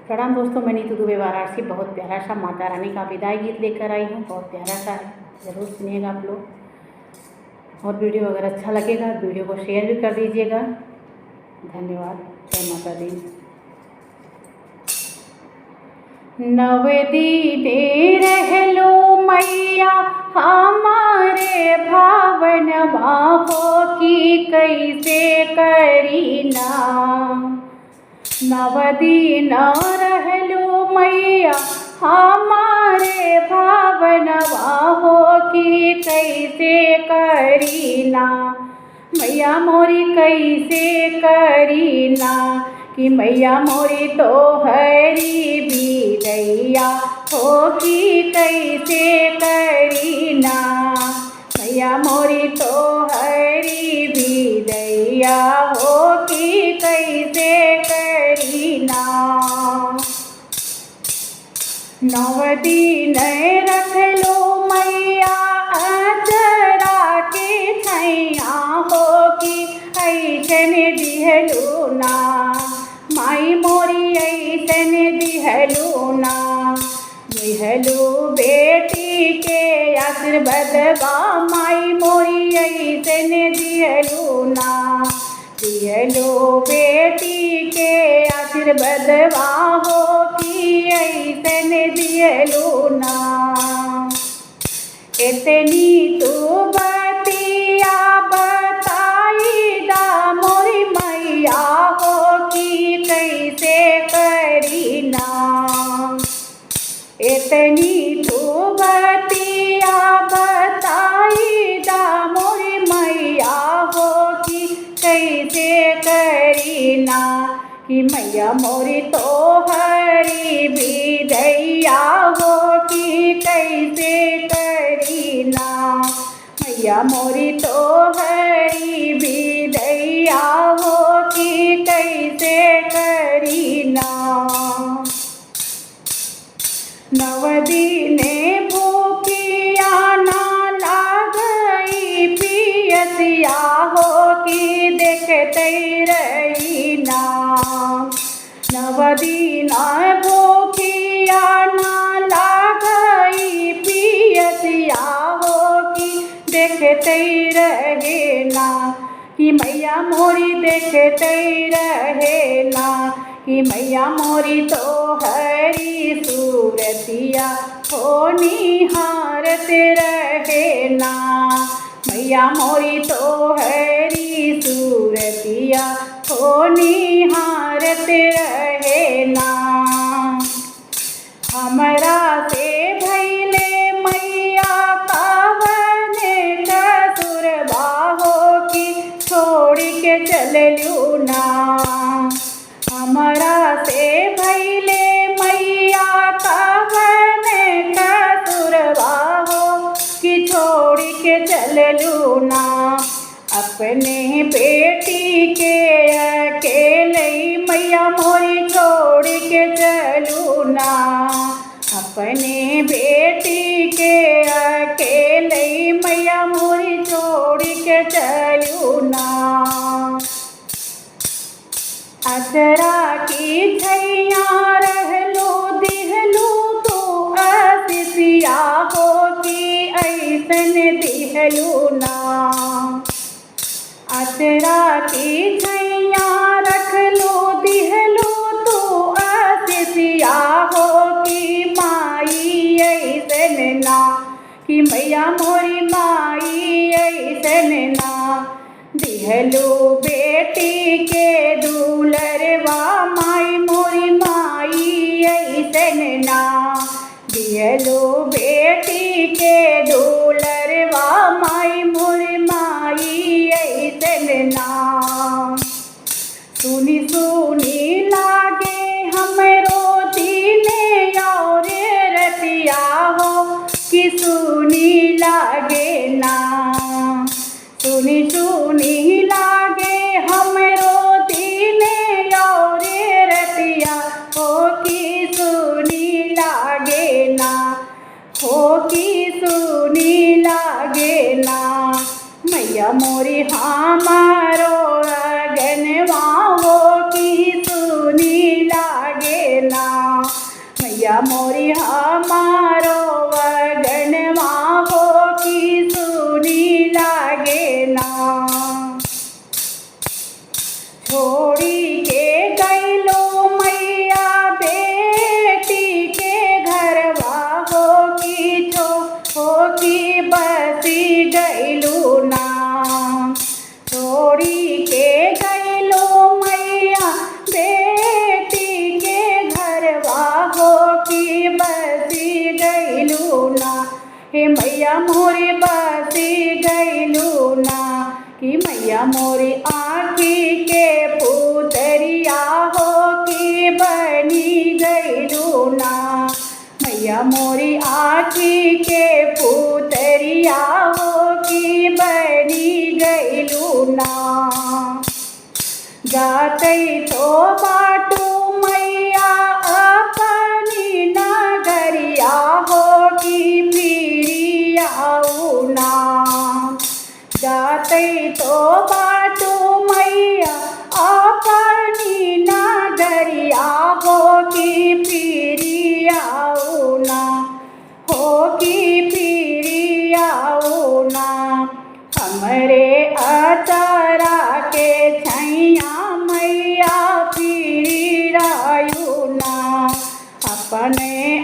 प्रणाम दोस्तों, मैं नीतू दुबे वाराणसी बहुत प्यारा सा माता रानी का विदाई गीत लेकर आई हूँ। बहुत प्यारा सा है, ज़रूर सुनिएगा आप लोग। और वीडियो अगर अच्छा लगेगा वीडियो को शेयर भी कर दीजिएगा। धन्यवाद। जय माता दी। नवदीने रहलो मैया हमारे भावन बाहो की कैसे करीना। नवदीन रहलो मैया हमारे भावन बाहो की कैसे करीना। मैया मोरी कैसे करीना कि मैया मोरी तो हरी बिदैया हो की कैसे करीना। मैया मोरी तो हरी बिदैया हो की कैसे करीना। नवदीन रख लो मैया अचरा के छैया हो की ऐसन दिहलू ना। माई मोरी ऐसन दिहलू ना। दिहलू बेटी के आशीर्वादवा माई मोरी ऐसन दिहलू ना। दिहलू बेटी के आशीर्वादवा हो की ऐसन दिहलू ना। इतनी तू बतिया बताई दा मोरी मैया हो की कैसे करीना। इतनी तू बतिया बताई दा मोरी मैया हो की कैसे करीना। कि मैया मोरी तो हरी बिदैया हो की कैसे करीना। मैया मोरी तो हरी बिदैया हो की कैसे करीना। नवदीने भूखिया ना लागई पियसिया हो की देखते रहीना। नवदीना भूखिया ना लागई पियसिया हो की देखते रहेना। कि मैया मोरी देखते रहेना। कि मैया मोरी तो हरी सूरतिया हो निहारत रहेना। मैया मोरी तो हरी सूरतिया हो निहारत रहेना। हमरा से भैले मैया कावने कसुरबा हो की छोड़ के चललू ना। हमरा से भैले मैया कावने कसुरबा हो कि छोड़ के चललू ना। अपने बेटी के अकेले मैया मोरी छोड़ के चलू ना। अपने बेटी के अकेले मैया मोरी छोड़ के चलू ना। अचरा की छैया रहलो दिहलू तो आशीषिया हो की ऐसन दिहलू ना। अचरा की छैया रख लो दिहलू तो आशीषिया हो की माई ऐसन ना। कि मैया मोरी माई ऐसन ना। दिहलू बेटी के दुलरवा माई मोरी माई ऐसन ना। दिहलू बेटी के दुलरवा माई मोरी माई ऐसन ना। सुनी सुनी लागे हमरो दीने और रतिया हो कि सुनी लागे ना। सुनी सुनी लागे हमरो दीने और रतिया हो कि सुनी लागे ना। हो कि सुनी लागे ना। मैया मोरी हमारो अगनवा हो कि सुनी लागे ना। मैया मोरी हमारो वगनवा हो की सुनी लागे ना। छोड़ी के गैलो मैया बेटी के घरवा हो की बसी गैलू ना। छोड़ी के गैलो मैया बेटी के घरवा हो की बसी गैलू ना। हे मैया मोरी बसी गैलू ना। कि मैया मोरी आँखी के पुतरिया हो की बनी गैलू ना। मैया मोरी आँखी के पुतरिया हो की बनी गैलू ना। जाते तो बाटू मैया अपनी नगरिया हो की फिरी आऊ ना। जाते तो बाटू मैया अपनी नगरिया हो की फिरी आऊ ना। हो की फिरी आऊ ना। हमरे अचारा के छैया मैया फिरी आऊ ना। अपने